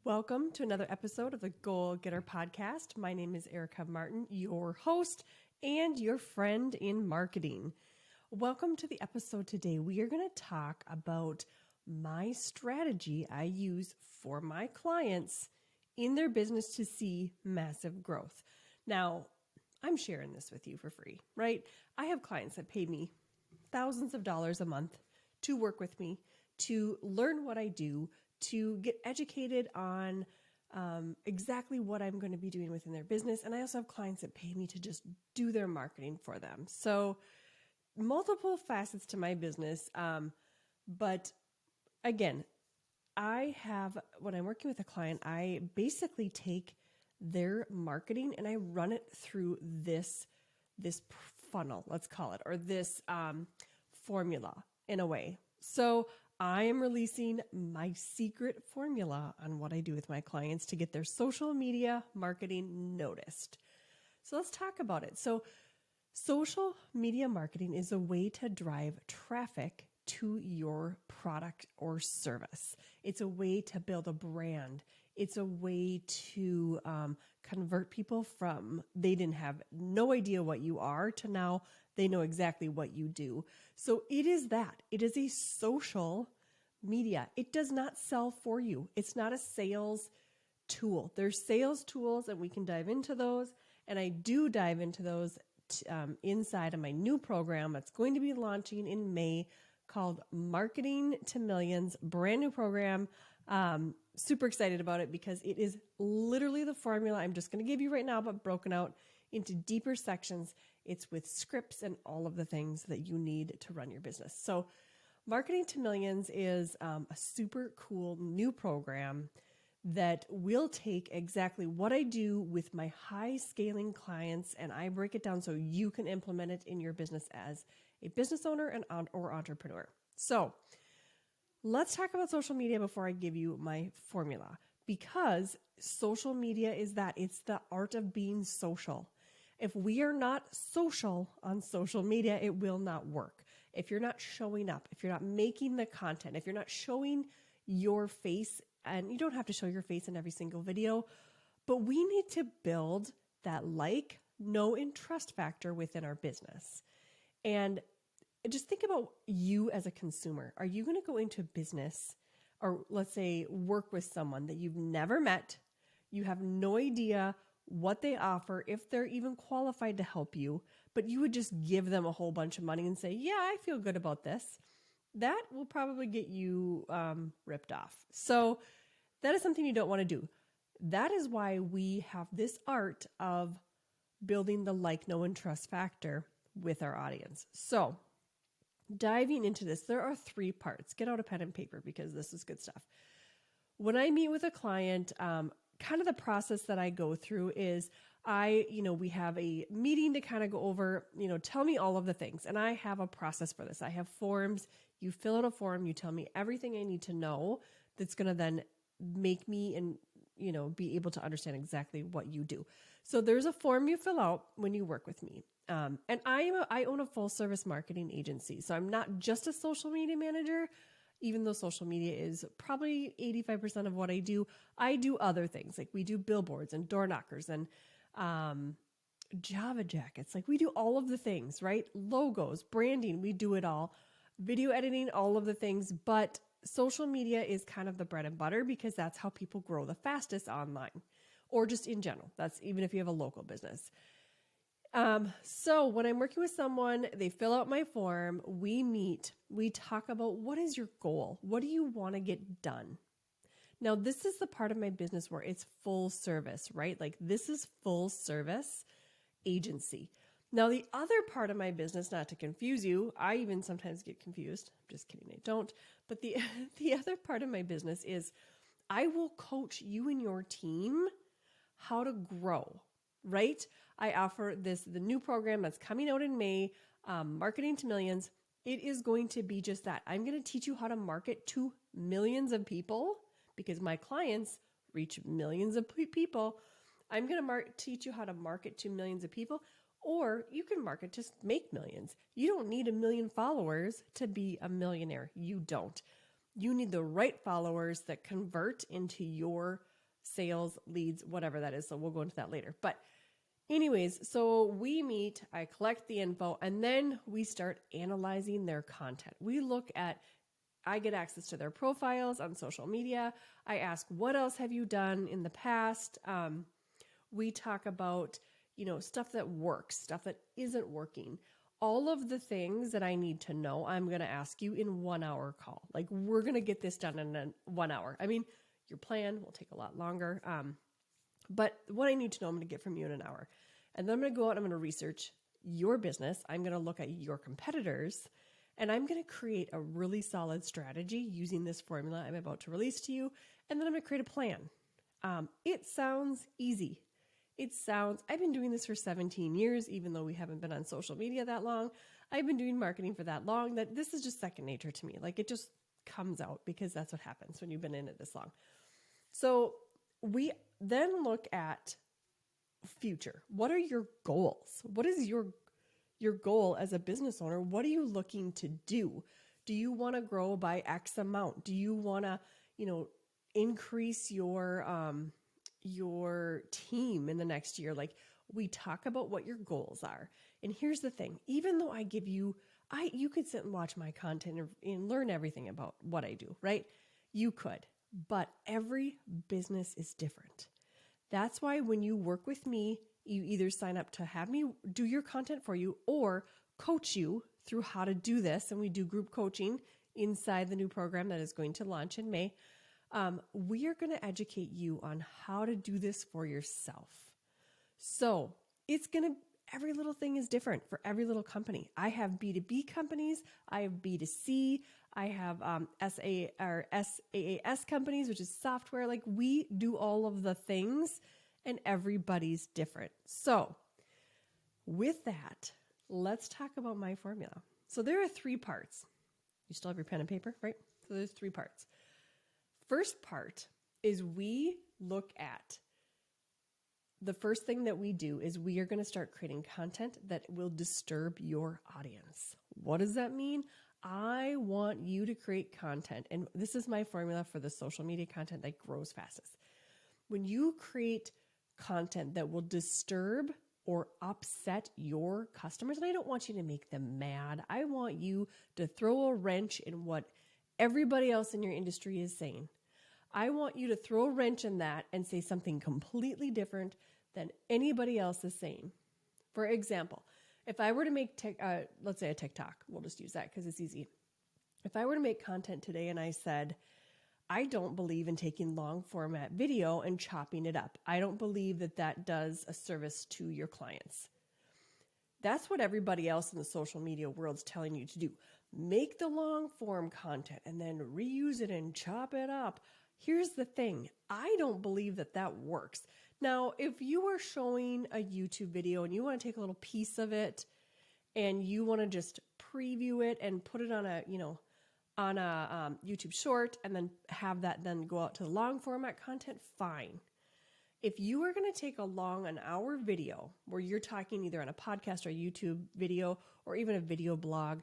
Welcome to another episode of the Goal Getter Podcast. My name is Erica Martin, your host and your friend in marketing. Welcome to the episode today. We are going to talk about my strategy I use for my clients in their business to see massive growth. Now, I'm sharing this with you for free, right? I have clients that pay me thousands of dollars a month to work with me, to learn what I do, to get educated on exactly what I'm going to be doing within their business. And I also have clients that pay me to just do their marketing for them. So multiple facets to my business. But again, when I'm working with a client, I basically take their marketing and I run it through this funnel, let's call it, or this formula in a way. So I am releasing my secret formula on what I do with my clients to get their social media marketing noticed. So let's talk about it. So social media marketing is a way to drive traffic to your product or service. It's a way to build a brand. It's a way to convert people from they didn't have no idea what you are to now they know exactly what you do. So it is that. It is a social media. It does not sell for you. It's not a sales tool. There's sales tools and we can dive into those. And I do dive into those inside of my new program that's going to be launching in May called Marketing to Millions, brand new program. Super excited about it because it is literally the formula I'm just going to give you right now, but broken out into deeper sections. It's with scripts and all of the things that you need to run your business. So Marketing to Millions is a super cool new program that will take exactly what I do with my high scaling clients and I break it down so you can implement it in your business as a business owner or entrepreneur. So let's talk about social media before I give you my formula, because social media is that. It's the art of being social. If we are not social on social media, it will not work. If you're not showing up, if you're not making the content, if you're not showing your face, and you don't have to show your face in every single video, but we need to build that know, and trust factor within our business. And just think about you as a consumer. Are you going to go into business or let's say work with someone that you've never met? You have no idea what they offer, if they're even qualified to help you, but you would just give them a whole bunch of money and say, yeah, I feel good about this. That will probably get you ripped off. So that is something you don't want to do. That is why we have this art of building the know, and trust factor with our audience. So diving into this, there are 3 parts. Get out a pen and paper because this is good stuff. When I meet with a client, kind of the process that I go through is we have a meeting to kind of go over, tell me all of the things. And I have a process for this. I have forms. You fill out a form. You tell me everything I need to know that's going to then make me and, be able to understand exactly what you do. So there's a form you fill out when you work with me. And I own a full service marketing agency. So I'm not just a social media manager, even though social media is probably 85% of what I do other things. Like we do billboards and door knockers and Java jackets. Like we do all of the things, right? Logos, branding, we do it all. Video editing, all of the things. But social media is kind of the bread and butter because that's how people grow the fastest online or just in general. That's even if you have a local business. So when I'm working with someone, they fill out my form, we meet, we talk about what is your goal? What do you want to get done? Now, this is the part of my business where it's full service, right? Like this is full service agency. Now, the other part of my business, not to confuse you, I even sometimes get confused. I'm just kidding, I don't. But the other part of my business is I will coach you and your team how to grow, right? I offer the new program that's coming out in May, Marketing to Millions. It is going to be just that. I'm going to teach you how to market to millions of people because my clients reach millions of people. I'm going to teach you how to market to millions of people, or you can market to make millions. You don't need 1 million followers to be a millionaire. You don't. You need the right followers that convert into your sales, leads, whatever that is. So we'll go into that later. But anyways, so we meet, I collect the info, and then we start analyzing their content. I get access to their profiles on social media. I ask, what else have you done in the past? We talk about, stuff that works, stuff that isn't working. All of the things that I need to know, I'm going to ask you in 1 hour call. Like, we're going to get this done in 1 hour. I mean, your plan will take a lot longer. But what I need to know, I'm going to get from you in an hour. And then I'm going to go out and I'm going to research your business. I'm going to look at your competitors, and I'm going to create a really solid strategy using this formula I'm about to release to you. And then I'm going to create a plan. It sounds easy. I've been doing this for 17 years, even though we haven't been on social media that long. I've been doing marketing for that long that this is just second nature to me. Like, it just comes out because that's what happens when you've been in it this long. So we then look at future. What are your goals? What is your goal as a business owner? What are you looking to do? Do you want to grow by X amount? Do you want to, increase your team in the next year? Like, we talk about what your goals are. And here's the thing, even though you could sit and watch my content and learn everything about what I do, right? You could, but every business is different. That's why when you work with me, you either sign up to have me do your content for you or coach you through how to do this. And we do group coaching inside the new program that is going to launch in May. We are going to educate you on how to do this for yourself. So every little thing is different for every little company. I have B2B companies. I have B2C. I have SaaS companies, which is software. Like, we do all of the things, and everybody's different. So with that, let's talk about my formula. So there are 3 parts. You still have your pen and paper, right? So there's 3 parts. First part is we look at the first thing that we do is we are going to start creating content that will disturb your audience. What does that mean? I want you to create content, and this is my formula for the social media content that grows fastest. When you create content that will disturb or upset your customers, and I don't want you to make them mad. I want you to throw a wrench in what everybody else in your industry is saying. I want you to throw a wrench in that and say something completely different than anybody else is saying. For example, if I were to make, let's say a TikTok, we'll just use that because it's easy. If I were to make content today and I said, I don't believe in taking long format video and chopping it up. I don't believe that that does a service to your clients. That's what everybody else in the social media world is telling you to do. Make the long form content and then reuse it and chop it up. Here's the thing. I don't believe that that works. Now, if you are showing a YouTube video and you want to take a little piece of it and you want to just preview it and put it on a YouTube short and then have that then go out to the long format content, fine. If you are going to take an hour video where you're talking either on a podcast or a YouTube video or even a video blog,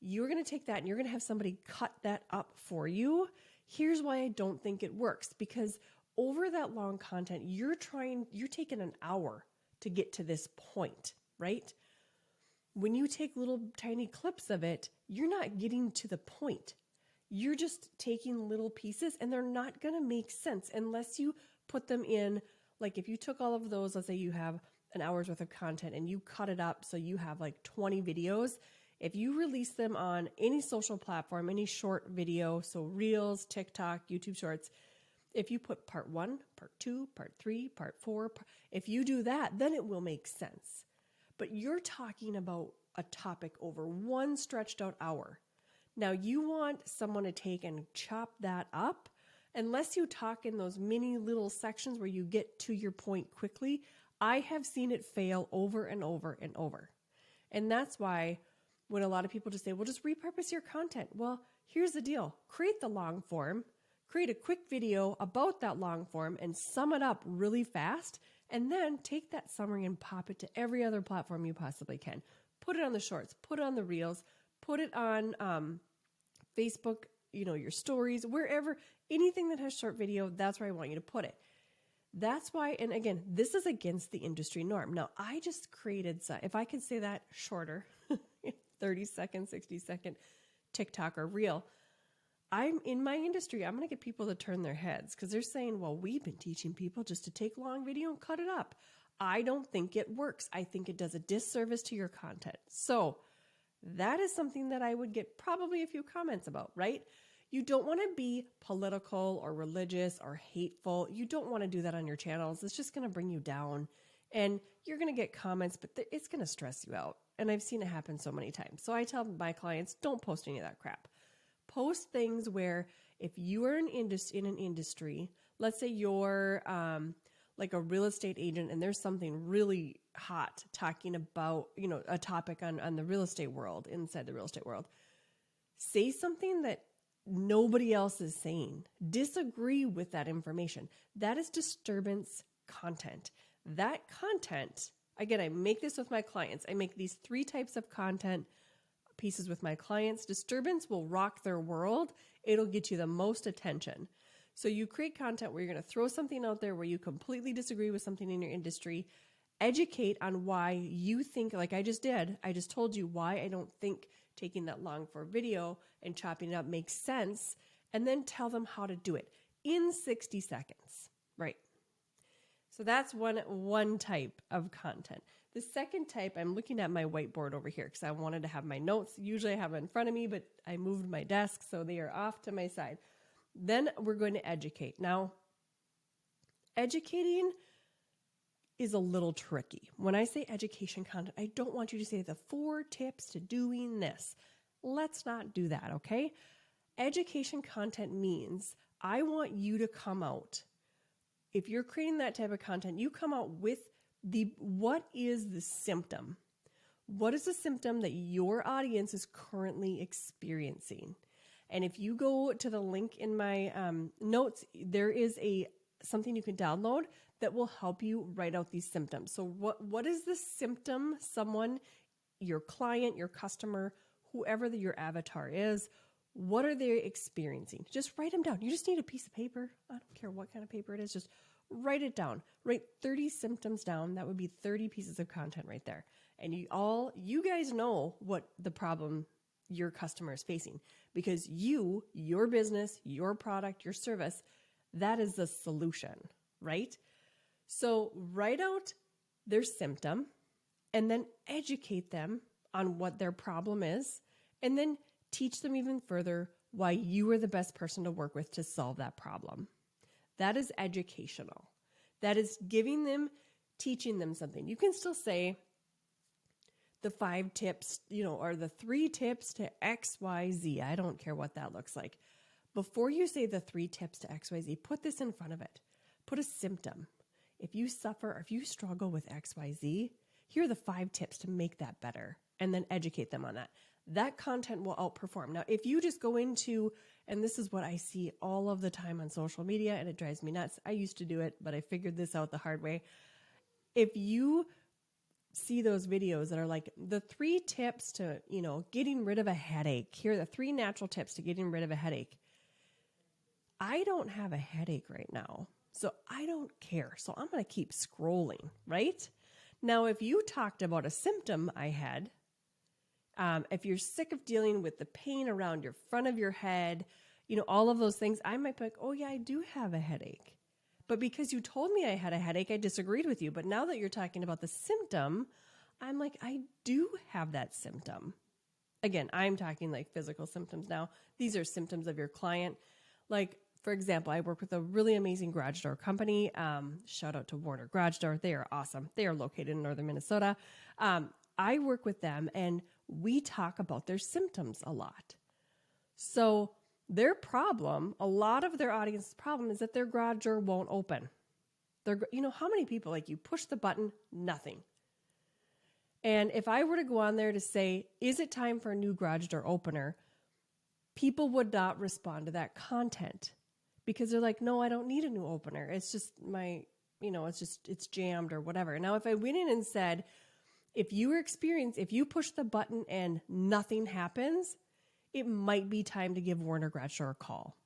you're going to take that and you're going to have somebody cut that up for you. Here's why I don't think it works, because over that long content, you're taking an hour to get to this point, right? When you take little tiny clips of it, you're not getting to the point. You're just taking little pieces and they're not going to make sense unless you put them in. Like, if you took all of those, let's say you have an hour's worth of content and you cut it up so you have like 20 videos. If you release them on any social platform, any short video, so Reels, TikTok, YouTube Shorts, if you put part 1, part 2, part 3, part 4, if you do that, then it will make sense. But you're talking about a topic over one stretched out hour. Now, you want someone to take and chop that up. Unless you talk in those mini little sections where you get to your point quickly, I have seen it fail over and over and over. And that's why when a lot of people just say, well, just repurpose your content. Well, here's the deal. Create the long form, create a quick video about that long form and sum it up really fast. And then take that summary and pop it to every other platform you possibly can. Put it on the shorts, put it on the Reels, put it on Facebook, your stories, wherever, anything that has short video, that's where I want you to put it. That's why, and again, this is against the industry norm. Now, I just created, if I could say that shorter, 30-second, 60-second TikTok or reel, I'm in my industry, I'm going to get people to turn their heads because they're saying, well, we've been teaching people just to take long video and cut it up. I don't think it works. I think it does a disservice to your content. So that is something that I would get probably a few comments about, right? You don't want to be political or religious or hateful. You don't want to do that on your channels. It's just going to bring you down and you're going to get comments, but it's going to stress you out. And I've seen it happen so many times. So I tell my clients, don't post any of that crap. Post things where if you are in an industry, let's say you're like a real estate agent and there's something really hot talking about, a topic on the real estate world, inside the real estate world, say something that nobody else is saying. Disagree with that information. That is disturbance content. That content, again, I make this with my clients. I make these 3 types of content pieces with my clients. Disturbance will rock their world. It'll get you the most attention. So you create content where you're going to throw something out there where you completely disagree with something in your industry. Educate on why you think, like I just did. I just told you why I don't think taking that long for a video and chopping it up makes sense. And then tell them how to do it in 60 seconds, right? So that's one type of content. The second type, I'm looking at my whiteboard over here because I wanted to have my notes. Usually I have them in front of me, but I moved my desk, so they are off to my side. Then we're going to educate. Now, educating is a little tricky. When I say education content, I don't want you to say the 4 tips to doing this. Let's not do that, okay? Education content means I want you to come out. If you're creating that type of content, you come out with what is the symptom? What is the symptom that your audience is currently experiencing? And if you go to the link in my notes, there is something you can download that will help you write out these symptoms. So what is the symptom someone, your client, your customer, whoever your avatar is, what are they experiencing? Just write them down. You just need a piece of paper. I don't care what kind of paper it is. Just write it down. Write 30 symptoms down. That would be 30 pieces of content right there. And you guys know what the problem your customer is facing because your business, your product, your service, that is the solution, right? So write out their symptom and then educate them on what their problem is and then teach them even further why you are the best person to work with to solve that problem. That is educational. That is teaching them something. You can still say the 5 tips, or the 3 tips to X, Y, Z. I don't care what that looks like. Before you say the 3 tips to X, Y, Z, put this in front of it. Put a symptom. If you suffer, if you struggle with X, Y, Z, here are the 5 tips to make that better, and then educate them on that. That content will outperform. Now, if you just go into, and this is what I see all of the time on social media, and it drives me nuts. I used to do it, but I figured this out the hard way. If you see those videos that are like the 3 tips to, getting rid of a headache, here are the 3 natural tips to getting rid of a headache. I don't have a headache right now, so I don't care. So I'm going to keep scrolling, right? Now, if you talked about a symptom I had, if you're sick of dealing with the pain around your front of your head, all of those things, I might be like, oh yeah, I do have a headache. But because you told me I had a headache, I disagreed with you. But now that you're talking about the symptom, I'm like, I do have that symptom. Again, I'm talking like physical symptoms now. These are symptoms of your client. Like, for example, I work with a really amazing garage door company. Shout out to Warner Garage Door. They are awesome. They are located in northern Minnesota. I work with them and we talk about their symptoms a lot. So their problem, a lot of their audience's problem is that their garage door won't open. How many people, like you push the button, nothing. And if I were to go on there to say, is it time for a new garage door opener? People would not respond to that content because they're like, no, I don't need a new opener. It's just it's jammed or whatever. Now, if I went in and said, if you push the button and nothing happens, it might be time to give Warner Garage Door a call.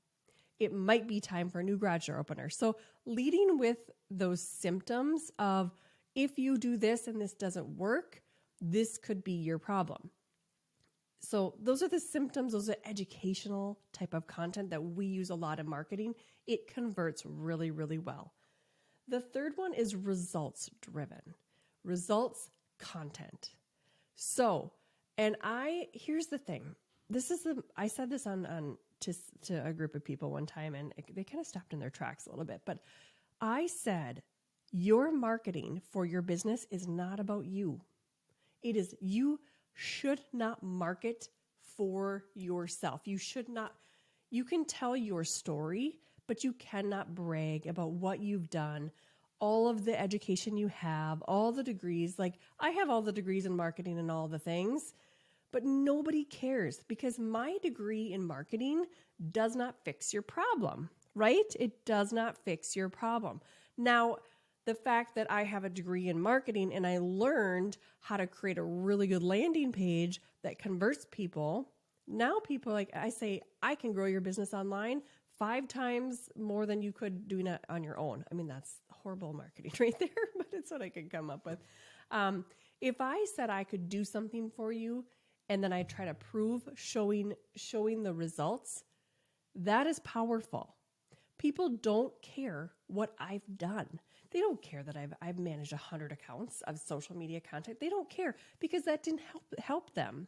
it might be time for a new garage door opener. So leading with those symptoms of, if you do this and this doesn't work, this could be your problem. So those are the symptoms. Those are educational type of content that we use a lot in marketing. It converts really, really well. The third one is results driven, results content. So, here's the thing. I said this to a group of people one time, and they kind of stopped in their tracks a little bit, but I said, your marketing for your business is not about you. It is, you should not market for yourself. You can tell your story, but you cannot brag about what you've done, all of the education you have, all the degrees. Like, I have all the degrees in marketing and all the things, but nobody cares because my degree in marketing does not fix your problem, right? It does not fix your problem. Now, the fact that I have a degree in marketing and I learned how to create a really good landing page that converts people. Now people, like I say, I can grow your business online 5 times more than you could doing it on your own. I mean, that's horrible marketing right there, but it's what I could come up with. If I said I could do something for you and then I try to prove showing the results, that is powerful. People don't care what I've done. They don't care that I've managed 100 accounts of social media content. They don't care because that didn't help them.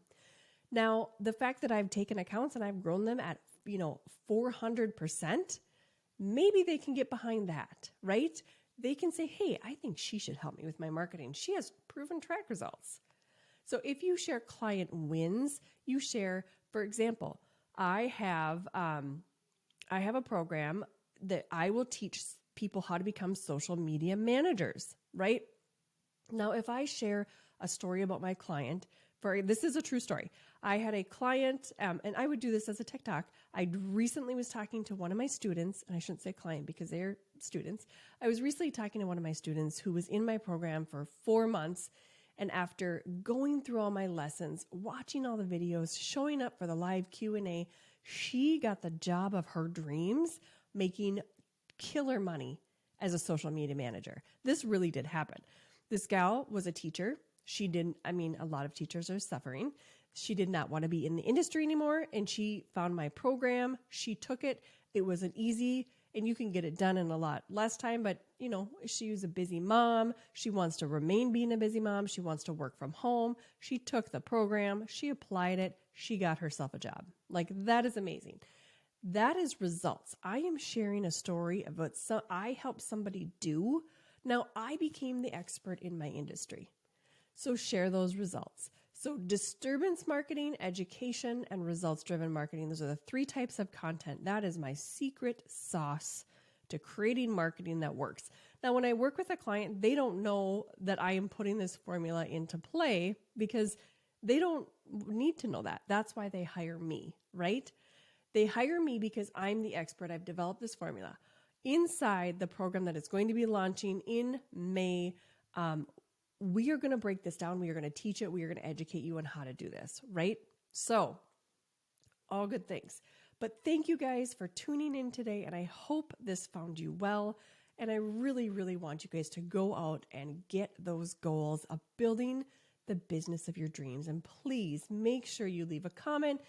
Now, the fact that I've taken accounts and I've grown them at 400%, maybe they can get behind that, right? They can say, hey, I think she should help me with my marketing. She has proven track results. So if you share client wins, you share, for example, I have a program that I will teach people how to become social media managers, right? Now, if I share a story about my client, this is a true story. I had a client, and I would do this as a TikTok. I recently was talking to one of my students, and I shouldn't say client because they're students. I was recently talking to one of my students who was in my program for 4 months. And after going through all my lessons, watching all the videos, showing up for the live Q&A, she got the job of her dreams, making killer money as a social media manager. This really did happen. This gal was a teacher. A lot of teachers are suffering. She did not want to be in the industry anymore, and she found my program. She took it. It was an easy, and you can get it done in a lot less time, but she was a busy mom. She wants to remain being a busy mom. She wants to work from home. She took the program. She applied it. She got herself a job. Like, that is amazing. That is results. I am sharing a story of what I helped somebody do. Now, I became the expert in my industry. So share those results. So disturbance marketing, education, and results-driven marketing. Those are the 3 types of content. That is my secret sauce to creating marketing that works. Now, when I work with a client, they don't know that I am putting this formula into play because they don't need to know that. That's why they hire me, right? They hire me because I'm the expert. I've developed this formula. Inside the program that is going to be launching in May, we are going to break this down. We are going to teach it. We are going to educate you on how to do this, right? So, all good things. But thank you guys for tuning in today, and I hope this found you well. And I really, really want you guys to go out and get those goals of building the business of your dreams. And please make sure you leave a comment.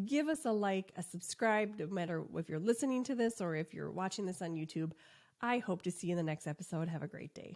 Give us a like, a subscribe, no matter if you're listening to this or if you're watching this on YouTube. I hope to see you in the next episode. Have a great day.